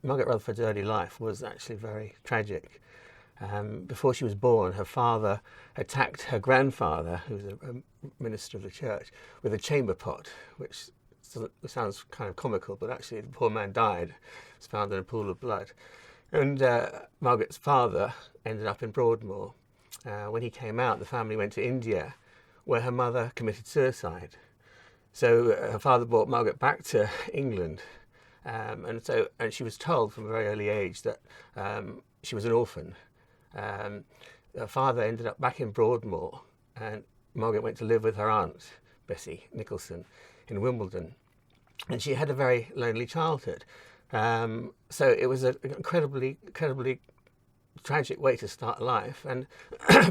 Margaret Rutherford's early life was actually very tragic. Before she was born, her father attacked her grandfather, who was a minister of the church, with a chamber pot, which sounds kind of comical, but actually the poor man died. He was found in a pool of blood. And Margaret's father ended up in Broadmoor. When he came out, the family went to India, where her mother committed suicide. So her father brought Margaret back to England, and she was told from a very early age that she was an orphan. Her father ended up back in Broadmoor, and Margaret went to live with her aunt, Bessie Nicholson, in Wimbledon. And she had a very lonely childhood. So it was an incredibly tragic way to start life. And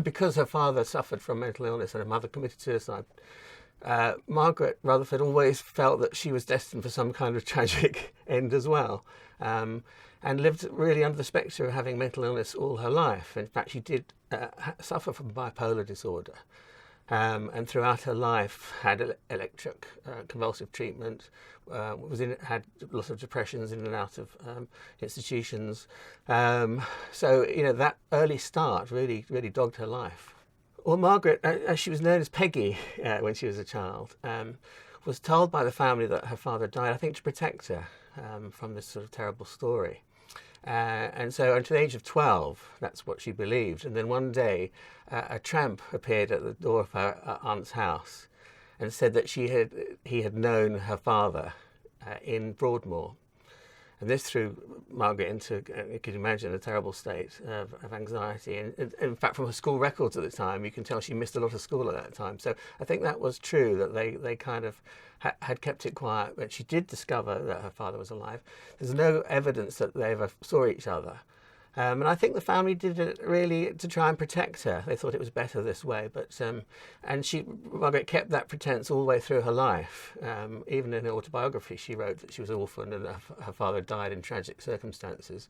because her father suffered from mental illness and her mother committed suicide, Margaret Rutherford always felt that she was destined for some kind of tragic end as well, and lived really under the spectre of having mental illness all her life. In fact, she did suffer from bipolar disorder, and throughout her life had electric convulsive treatment, had lots of depressions in and out of institutions. So that early start really dogged her life. Well, Margaret, as she was known as Peggy when she was a child, was told by the family that her father died, I think, to protect her from this sort of terrible story. And so until the age of 12, that's what she believed. And then one day, a tramp appeared at the door of her aunt's house and said that he had known her father in Broadmoor. And this threw Margaret into, you can imagine, a terrible state of anxiety. And in fact, from her school records at the time, you can tell she missed a lot of school at that time. So I think that was true, that they kind of had kept it quiet. But she did discover that her father was alive. There's no evidence that they ever saw each other. And I think the family did it really to try and protect her. They thought it was better this way. But Margaret kept that pretense all the way through her life. Even in her autobiography, she wrote that she was orphaned and her father died in tragic circumstances.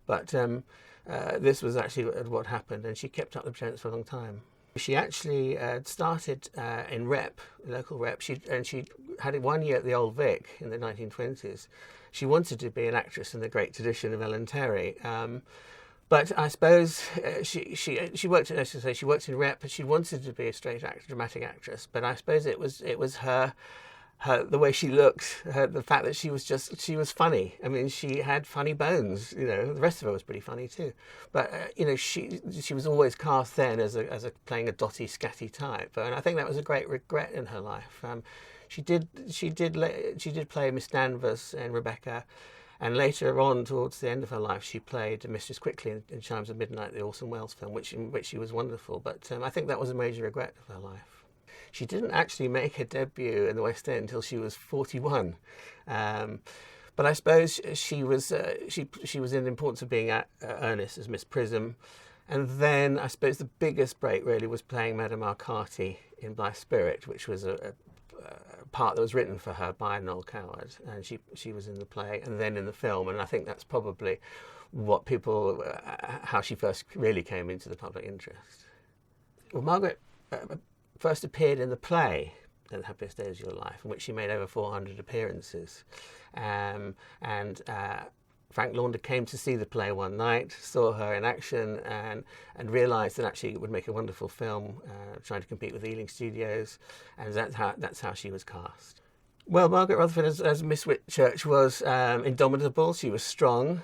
But this was actually what happened, and she kept up the pretense for a long time. She actually started in rep, local rep, and she had 1 year at the Old Vic in the 1920s. She wanted to be an actress in the great tradition of Ellen Terry. But I suppose she worked, as I say, she worked in rep, but she wanted to be a straight actor, dramatic actress. But I suppose it was her the way she looked, the fact that she was funny. I mean, she had funny bones. The rest of her was pretty funny too. But she was always cast then as playing a dotty, scatty type, and I think that was a great regret in her life. She did play Miss Danvers in Rebecca. And later on, towards the end of her life, she played Mistress Quickly in Chimes of Midnight, the Orson Welles film, in which she was wonderful. But I think that was a major regret of her life. She didn't actually make her debut in the West End until she was 41. But I suppose she was in the importance of being earnest as Miss Prism. And then I suppose the biggest break really was playing Madame Arcati in Blithe Spirit, which was a part that was written for her by Noel Coward, and she was in the play and then in the film, and I think that's probably how she first really came into the public interest. Well, Margaret first appeared in the play The Happiest Days of Your Life, in which she made over 400 appearances, and Frank Launder came to see the play one night, saw her in action, and realised that actually it would make a wonderful film, trying to compete with Ealing Studios, and that's how she was cast. Well, Margaret Rutherford as Miss Whitchurch was indomitable. She was strong.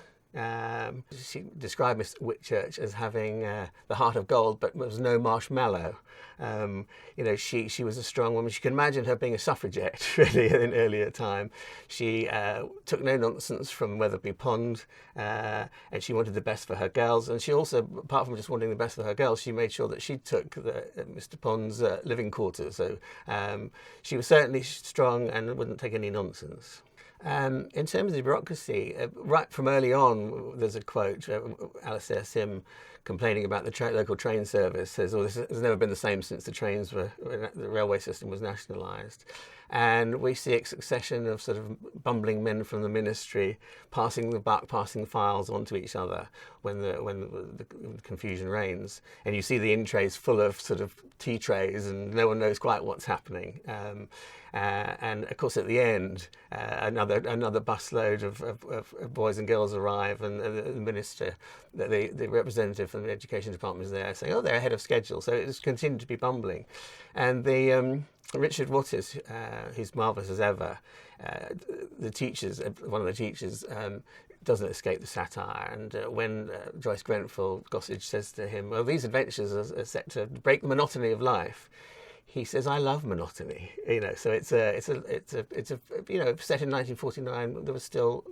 She described Miss Whitchurch as having the heart of gold, but there was no marshmallow. She was a strong woman. You can imagine her being a suffragette, really, in earlier time. She took no nonsense from Wetherby Pond, and she wanted the best for her girls. And she also, apart from just wanting the best for her girls, she made sure that she took Mr. Pond's living quarters. So she was certainly strong and wouldn't take any nonsense. In terms of the bureaucracy, right from early on, there's a quote, Alistair Sim complaining about the local train service, says, "Oh, this has never been the same since the railway system was nationalised." And we see a succession of sort of bumbling men from the ministry passing the buck, passing the files on to each other when the confusion reigns. And you see the in trays full of sort of tea trays, and no one knows quite what's happening. And of course, at the end, another busload of boys and girls arrive, and the minister, the representative from the education department is there saying, "Oh, they're ahead of schedule." So it's continued to be bumbling, and the Richard Waters, who's marvellous as ever, one of the teachers, doesn't escape the satire. And when Joyce Grenfell Gossage says to him, "Well, these adventures are set to break the monotony of life," he says, "I love monotony." So it's a set in 1949. There was still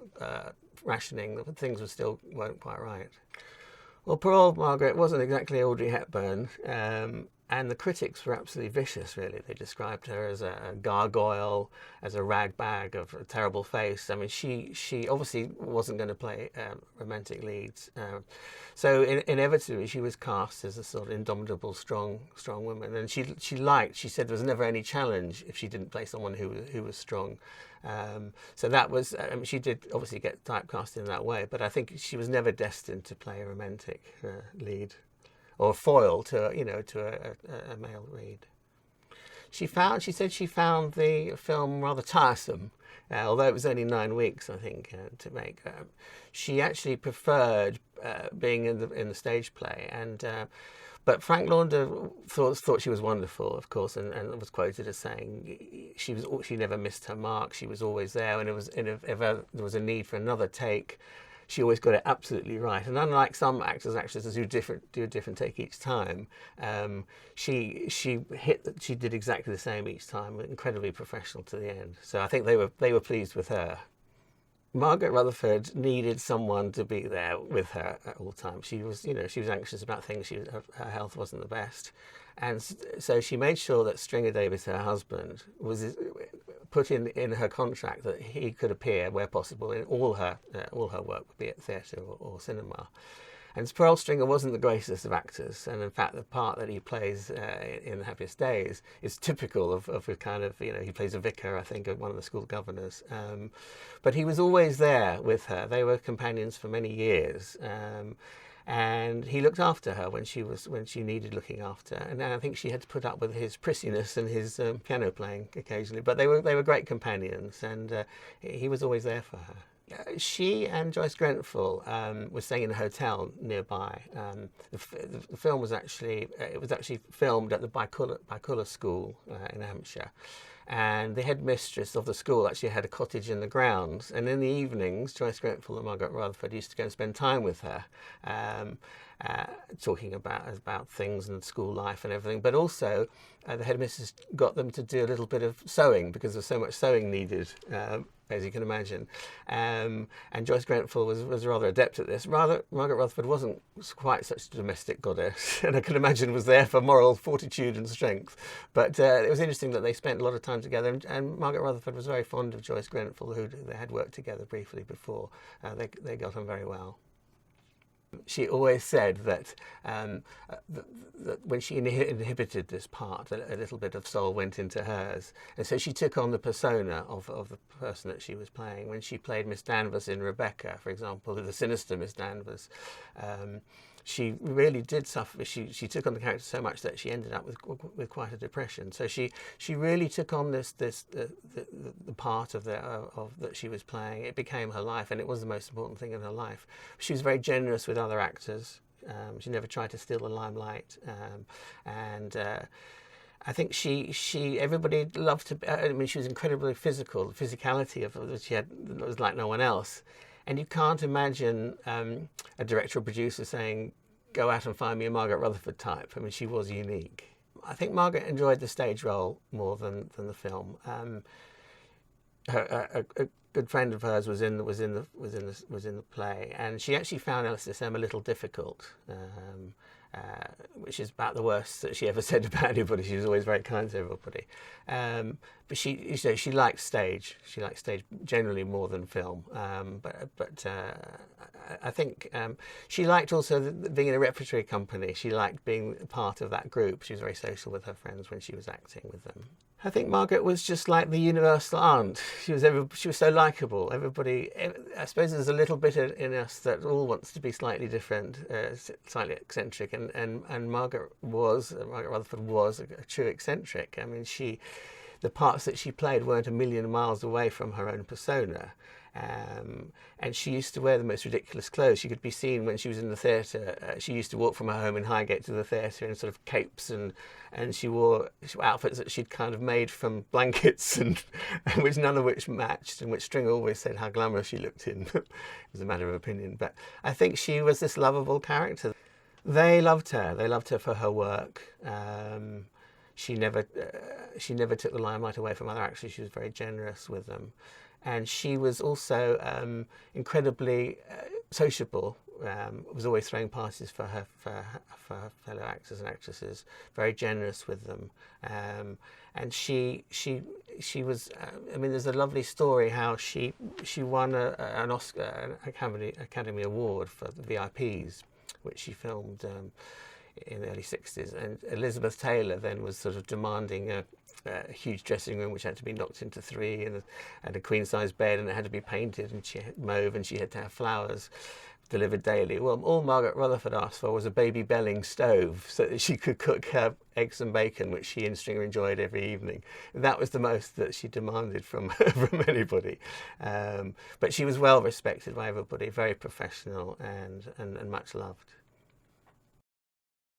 rationing. Things weren't quite right. Well, poor old Margaret wasn't exactly Audrey Hepburn. And the critics were absolutely vicious, really. They described her as a gargoyle, as a ragbag of a terrible face. I mean, she obviously wasn't going to play romantic leads. So inevitably, she was cast as a sort of indomitable, strong woman. And she said there was never any challenge if she didn't play someone who was strong. So that was, she did obviously get typecast in that way, but I think she was never destined to play a romantic lead, or foil to a male lead. She said she found the film rather tiresome, although it was only 9 weeks, I think, to make. She actually preferred being in the stage play, but Frank Launder thought she was wonderful, of course, and was quoted as saying she never missed her mark. She was always there, and if ever there was a need for another take, she always got it absolutely right. And unlike some actors and actresses who do a different take each time, she did exactly the same each time, incredibly professional to the end. So I think they were pleased with her. Margaret Rutherford needed someone to be there with her at all times. She was anxious about things. Her health wasn't the best, and so she made sure that Stringer Davis, her husband, was put in her contract that he could appear where possible in all her work, be it theatre or cinema. And Pearl Stringer wasn't the greatest of actors, and in fact the part that he plays in The Happiest Days is typical of a kind of, he plays a vicar, I think, of one of the school governors. But he was always there with her. They were companions for many years. And he looked after her when she needed looking after, and I think she had to put up with his prissiness and his piano playing occasionally. But they were great companions, and he was always there for her. She and Joyce Grenfell were staying in a hotel nearby. The film was actually filmed at the Byculla School in Hampshire. And the headmistress of the school actually had a cottage in the grounds. And in the evenings, Joyce Grenfell and Margaret Rutherford used to go and spend time with her, talking about things and school life and everything. But also, the headmistress got them to do a little bit of sewing, because there's so much sewing needed, as you can imagine. And Joyce Grenfell was rather adept at this. Margaret Rutherford wasn't quite such a domestic goddess, and I can imagine was there for moral fortitude and strength. But it was interesting that they spent a lot of time together, and Margaret Rutherford was very fond of Joyce Grenfell, who they had worked together briefly before. They got on very well. She always said that when she inhibited this part, a little bit of soul went into hers. And so she took on the persona of the person that she was playing. When she played Miss Danvers in Rebecca, for example, the sinister Miss Danvers, she really did suffer. She took on the character so much that she ended up with quite a depression. So she really took on the part of that she was playing. It became her life, and it was the most important thing in her life. She was very generous with other actors. She never tried to steal the limelight, and I think everybody loved to. I mean, she was incredibly physical. The physicality of that she had was like no one else. And you can't imagine a director or producer saying, "Go out and find me a Margaret Rutherford type." I mean, she was unique. I think Margaret enjoyed the stage role more than the film. A good friend of hers was in the play, and she actually found LSSM a little difficult, which is about the worst that she ever said about anybody. She was always very kind to everybody. but she liked stage. She liked stage generally more than film. But I think she liked also being in a repertory company. She liked being part of that group. She was very social with her friends when she was acting with them. I think Margaret was just like the universal aunt. She was so likable. Everybody, I suppose there's a little bit in us that all wants to be slightly different, slightly eccentric, and Margaret Rutherford was a true eccentric. I mean, the parts that she played weren't a million miles away from her own persona. And she used to wear the most ridiculous clothes. She could be seen when she was in the theatre. She used to walk from her home in Highgate to the theatre in sort of capes, and she wore outfits that she'd kind of made from blankets, and which none of which matched, and which Stringer always said how glamorous she looked in. It was a matter of opinion. But I think she was this lovable character. They loved her. They loved her for her work. She never took the limelight away from other actors. She was very generous with them. And she was also incredibly sociable. Was always throwing parties for her fellow actors and actresses. Very generous with them. And she was. I mean, there's a lovely story how she won an Oscar, an Academy Award for the VIPs, which she filmed in the early 60s. And Elizabeth Taylor then was sort of demanding a huge dressing room which had to be knocked into three, and a queen-size bed, and it had to be painted, and she had mauve, and she had to have flowers delivered daily. Well, all Margaret Rutherford asked for was a baby Belling stove so that she could cook her eggs and bacon, which she and Stringer enjoyed every evening. That was the most that she demanded from anybody. But she was well respected by everybody, very professional and much loved.